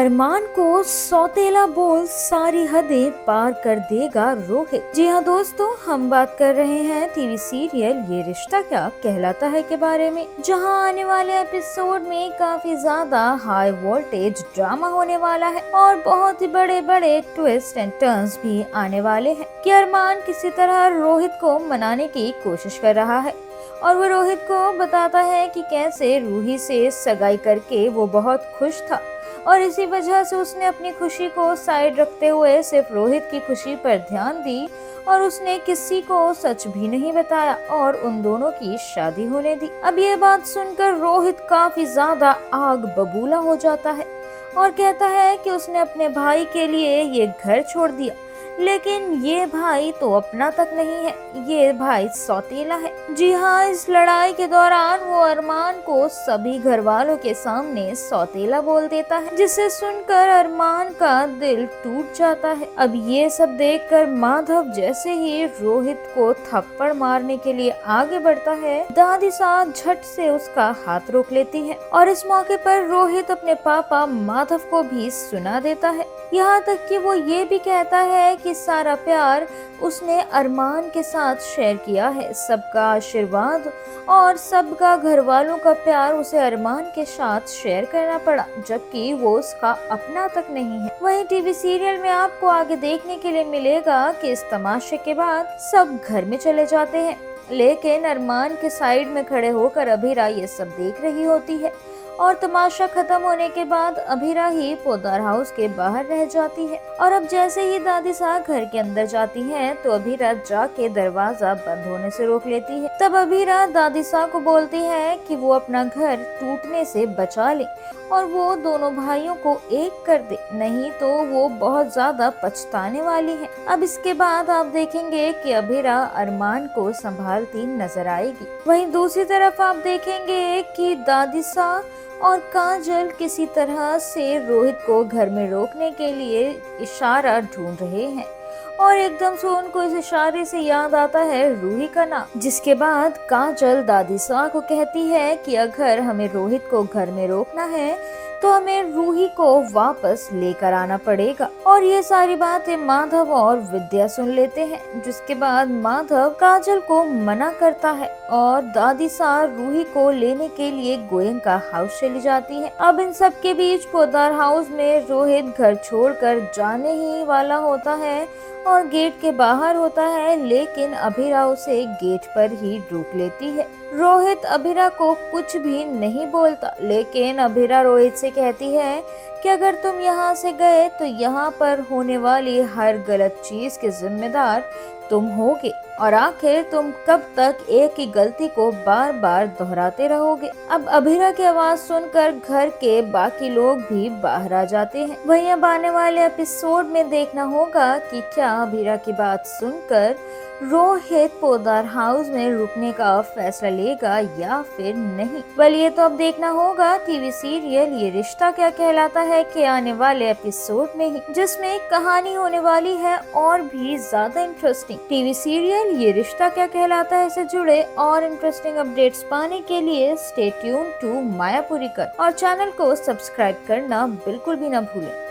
अरमान को सौतेला बोल सारी हदें पार कर देगा रोहित। जी हाँ दोस्तों, हम बात कर रहे हैं टीवी सीरियल ये रिश्ता क्या कहलाता है के बारे में, जहां आने वाले एपिसोड में काफी ज्यादा हाई वोल्टेज ड्रामा होने वाला है और बहुत ही बड़े बड़े ट्विस्ट एंड टर्न्स भी आने वाले हैं कि अरमान किसी तरह रोहित को मनाने की कोशिश कर रहा है और वो रोहित को बताता है कि कैसे रूही से सगाई करके वो बहुत खुश था और इसी वजह से उसने अपनी खुशी को साइड रखते हुए सिर्फ रोहित की खुशी पर ध्यान दी और उसने किसी को सच भी नहीं बताया और उन दोनों की शादी होने दी। अब ये बात सुनकर रोहित काफी ज्यादा आग बबूला हो जाता है और कहता है कि उसने अपने भाई के लिए ये घर छोड़ दिया, लेकिन ये भाई तो अपना तक नहीं है, ये भाई सौतेला है। जी हाँ, इस लड़ाई के दौरान वो अरमान को सभी घर वालों के सामने सौतेला बोल देता है, जिसे सुनकर अरमान का दिल टूट जाता है। अब ये सब देखकर माधव जैसे ही रोहित को थप्पड़ मारने के लिए आगे बढ़ता है, दादी साहब झट से उसका हाथ रोक लेती है और इस मौके पर रोहित अपने पापा माधव को भी सुना देता है। यहाँ तक कि वो ये भी कहता है कि सारा प्यार उसने अरमान के साथ शेयर किया है, सबका आशीर्वाद और सबका घर वालों का प्यार उसे अरमान के साथ शेयर करना पड़ा, जबकि वो उसका अपना तक नहीं है। वहीं टीवी सीरियल में आपको आगे देखने के लिए मिलेगा कि इस तमाशे के बाद सब घर में चले जाते हैं, लेकिन अरमान के साइड में खड़े होकर अभीरा ये सब देख रही होती है और तमाशा खत्म होने के बाद अभीरा ही पोदार हाउस के बाहर रह जाती है। और अब जैसे ही दादी साहब घर के अंदर जाती हैं, तो अभीरा जाके दरवाजा बंद होने से रोक लेती है। तब अभीरा दादी साहब को बोलती है कि वो अपना घर टूटने से बचा ले और वो दोनों भाइयों को एक कर दे, नहीं तो वो बहुत ज्यादा पछताने वाली है। अब इसके बाद आप देखेंगे कि अभीरा अरमान को संभालती नजर आएगी। वहीं दूसरी तरफ आप देखेंगे कि दादी साहब और काजल किसी तरह से रोहित को घर में रोकने के लिए इशारा ढूंढ रहे हैं और एकदम से उनको इस इशारे से याद आता है रूही का नाम, जिसके बाद काजल दादी साहब को कहती है कि अगर हमें रोहित को घर में रोकना है तो हमें रूही को वापस लेकर आना पड़ेगा। और ये सारी बातें माधव और विद्या सुन लेते हैं, जिसके बाद माधव काजल को मना करता है और दादी साहब रूही को लेने के लिए गोयनका हाउस चली जाती है। अब इन सब के बीच पोदार हाउस में रोहित घर छोड़कर जाने ही वाला होता है और गेट के बाहर होता है, लेकिन अभीरा उसे गेट पर ही रोक लेती है। रोहित अभीरा को कुछ भी नहीं बोलता, लेकिन अभीरा रोहित से कहती है कि अगर तुम यहाँ से गए तो यहाँ पर होने वाली हर गलत चीज के जिम्मेदार तुम होगे और आखिर तुम कब तक एक ही गलती को बार बार दोहराते रहोगे। अब अभीरा की आवाज सुनकर घर के बाकी लोग भी बाहर आ जाते हैं। वहीं अब आने वाले एपिसोड में देखना होगा कि क्या अभीरा की बात सुनकर रोहित पोदार हाउस में रुकने का फैसला लेगा या फिर नहीं। वेल, ये तो अब देखना होगा टीवी सीरियल ये रिश्ता क्या कहलाता है के आने वाले एपिसोड में ही, जिसमें कहानी होने वाली है और भी ज्यादा इंटरेस्टिंग। टीवी सीरियल ये रिश्ता क्या कहलाता है से जुड़े और इंटरेस्टिंग अपडेट्स पाने के लिए स्टे ट्यून टू मायापुरी और चैनल को सब्सक्राइब करना बिल्कुल भी न भूलें।